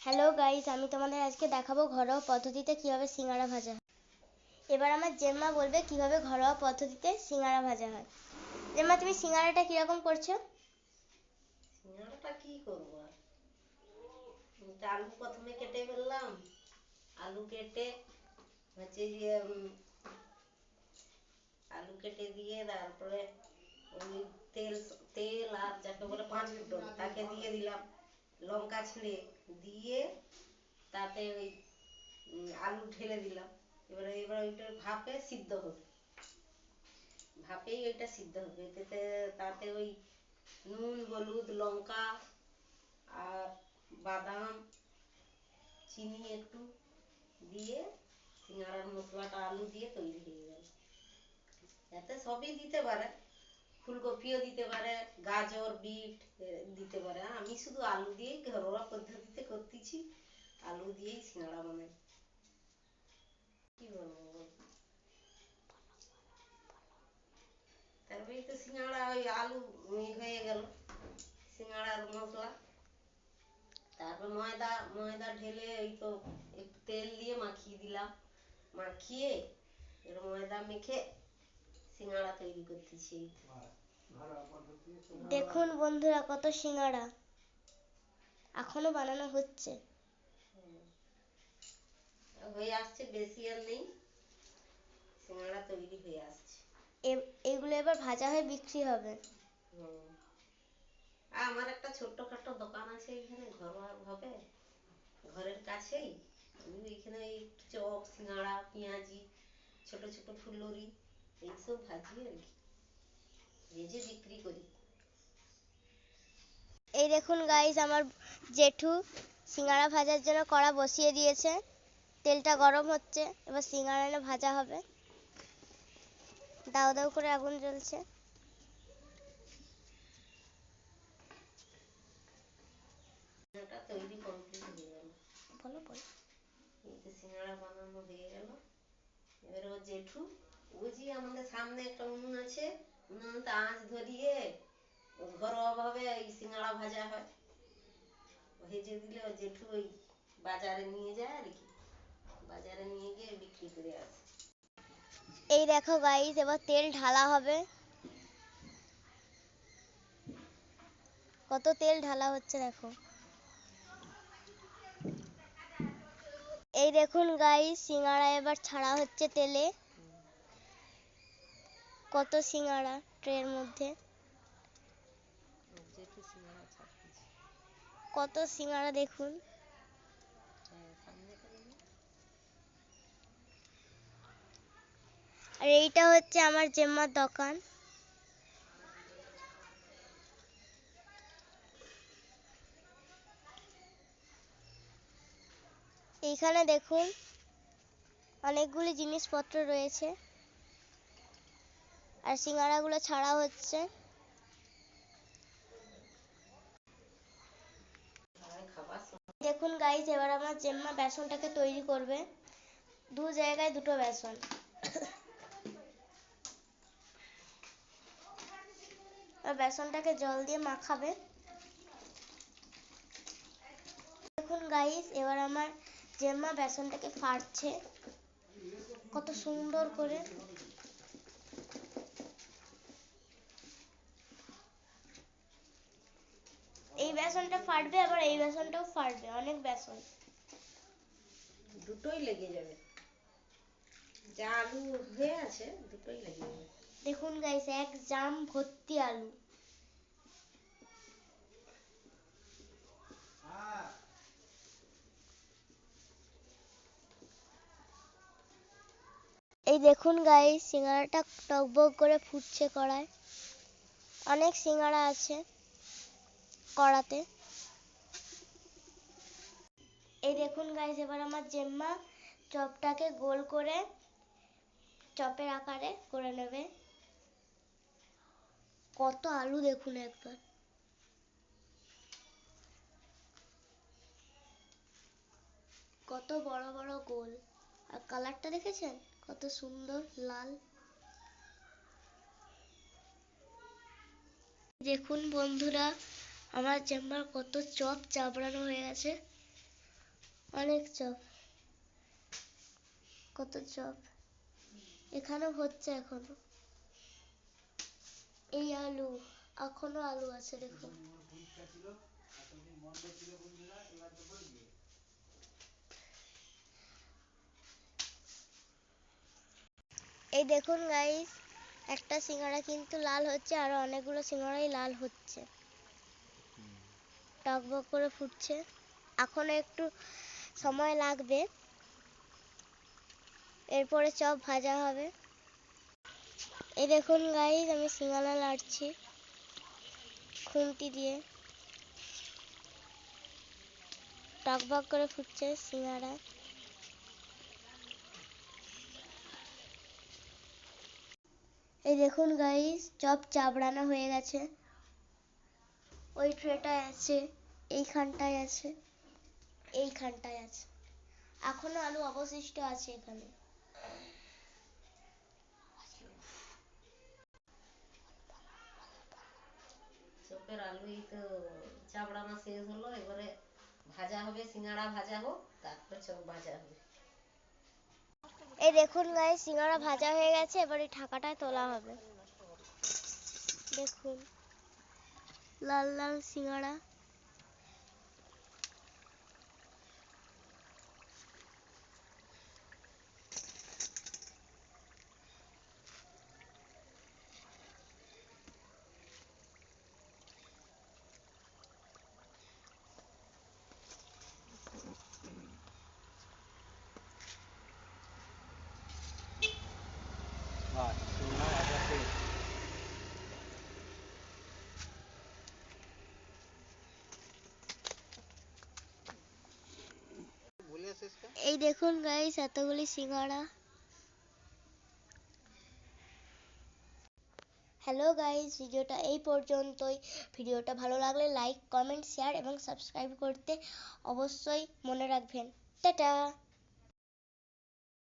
Hello guys, আমি তোমাদের আজকে দেখাবো ঘরোয়া পদ্ধতিতে কিভাবে সিঙ্গারা ভাজা হয়। এবার আমার জেম্মা বলবে কিভাবে ঘরোয়া পদ্ধতিতে সিঙ্গারা ভাজা হয়। জেম্মা, তুমি সিঙ্গারাটা কিরকম করছো? সিঙ্গারাটা কি করবো আর, আলু প্রথমে কেটে ফেললাম। আলু কেটে হচ্ছে যে আলু কেটে দিয়ে তারপরে ওই তেল তেল আর যাকে বলে 5 ফোড়ন তাকে দিয়ে দিলাম। লঙ্কা ছিঁড়ে দিয়ে তাতে ওই আলু ঢেলে দিলাম। এবার ওইটা ভাপে সিদ্ধ হবে, ভাপেই ওইটা সিদ্ধ হবে। তাতে ওই নুন, হলুদ, লঙ্কা আর বাদাম, চিনি একটু দিয়ে সিঙ্গারার মশলাটা আলু দিয়ে তৈরি হয়ে গেল। এতে সবই দিতে পারে, ফুলকপিও দিতে পারে, গাজর, বিট দিতে পারে। আমি শুধু আলু দিয়েই ঘরোয়া পদ্ধতিতে করতেছি, আলু দিয়েই সিঙ্গারা বানাই। কি বলবো বল? তারপরেই তো সিঙ্গারা ওই আলু হয়ে গেল সিঙ্গারার মশলা। তারপর ময়দা ময়দা ঢেলে ওই তো একটু তেল দিয়ে মাখিয়ে দিলাম, মাখিয়ে এর ময়দা মেখে সিঙ্গারা তৈরি করতেছি। দেখুন বন্ধুরা, কত সিঙ্গারা এখনো বানানো হচ্ছে। হয়ে আসছে, বেশি আর নেই, সিঙ্গারা তৈরি হয়ে আসছে। এগুলো এবার ভাজা হয়ে বিক্রি হবে। আমার একটা ছোট্টখাটো দোকান আছে এখানে ঘরোয়া ভাবে, ঘরের কাছেই। আমি এখানে এই চপ, সিঙ্গাড়া, পেঁয়াজি, ছোট ছোট ফুলুরি এইসব ভাজি আর কি, ভেজে বিক্রি করি। এই দেখুন গাইস, আমার জেঠু সিঙ্গারা ভাজার জন্য কড়া বসিয়ে দিয়েছে। তেলটা গরম হচ্ছে, এবার সিঙ্গারা এনে ভাজা হবে। দাউ দাউ করে আগুন জ্বলছে। এটা তৈরি কমপ্লিট হয়ে গেল। বলো বলো। এই তো সিঙ্গাড়া বানানো হয়ে গেল। এবার ও জেঠু, ওই যে আমাদের সামনে একটা উনুন আছে, উনুনটা আঁচ ধরিয়ে ঘরোয়া ভাবে এই সিঙ্গাড়া ভাজা হয়। ভেজে দিলে ও জেঠু ওই বাজারে নিয়ে যায় আর কি, বাজারে নিয়ে গিয়ে বিক্রি করে আসে। এই দেখো গাইস, এবার তেল ঢালা হবে। কত তেল ঢালা হচ্ছে দেখো। এই দেখুন গাইস, সিঙ্গারা এবার ছাড়া হচ্ছে তেলে। কত সিঙ্গারা ট্রের মধ্যে, জেঠু সিঙ্গাড়া ছাড়তেছে। কত সিঙ্গারা দেখুন। সামনে করে নে। আর এইটা হচ্ছে আমার জেম্মার দোকান। এইখানে দেখুন অনেকগুলি জিনিসপত্র রয়েছে, আর সিঙ্গারাগুলো ছাড়া হচ্ছে। দেখুন গাইস, এবার আমার জেম্মা বেসনটাকে তৈরি করবে। দু জায়গায় দুটো বেসন। আর বেসনটাকে জল দিয়ে মাখাবে। দেখুন গাইস, এবার আমার জেম্মা বেসনটাকে ফাটছে কত সুন্দর করে। এই বেসনটা ফাটবে, আবার এই বেসনটাও ফাটবে, অনেক বেসন। দুটোই লেগে যাবে, যা আলু হয়ে আছে দুটোই লেগে যাবে। দেখুন গাইস, এক জাম ভর্তি আলু। এই দেখুন গাইস, সিঙ্গারাটা টকবক করে ফুটছে কড়ায়। অনেক সিঙ্গারা আছে কড়াতে। এই দেখুন গাইস, এবার আমার জেম্মা চপটাকে গোল করে চপের আকারে করে নেবে। কত আলু দেখুন একবার। কত বড় বড় গোল, আর কালারটা দেখেছেন কত সুন্দর লাল। দেখুন বন্ধুরা, আমার জেম্মার কত চপ চাবড়ানো হয়ে গেছে। অনেক চপ, কত চপ এখানেও হচ্ছে এখনো। এই আলু, এখনো আলু আছে দেখুন। এই দেখুন গাইস, একটা সিঙ্গারা কিন্তু লাল হচ্ছে, আর অনেকগুলো সিঙ্গারাই লাল হচ্ছে, টকবক করে ফুটছে। এখনো একটু সময় লাগবে, এরপরে চপ ভাজা হবে। এই দেখুন গাইস, আমি সিঙ্গারা লাড়ছি খুন্তি দিয়ে, টকবক করে ফুটছে সিঙ্গারা। এই দেখুন গাইস, চপ চাবড়ানো হয়ে গেছে। ওই ট্রেটায় আছে, এইখানটায় আছে, এইখানটায় আছে, এখনো আলু অবশিষ্ট আছে এখানে। চপের আলুই তো চাবড়ানো শেষ হলো, এবারে ভাজা হবে, সিঙ্গাড়া ভাজা হোক, তারপরে চপ ভাজা হবে। এই দেখুন গাইস, সিঙ্গারা ভাজা হয়ে গেছে, এবারে ঢাকাটায় তোলা হবে। দেখুন লাল লাল সিঙ্গারা। এই দেখুন গাইস, এতগুলি সিঙ্গারা। হ্যালো গাইস, ভিডিওটা এই পর্যন্তই। ভিডিওটা ভালো লাগলে লাইক, কমেন্ট, শেয়ার এবং সাবস্ক্রাইব করতে অবশ্যই মনে রাখবেন। টাটা।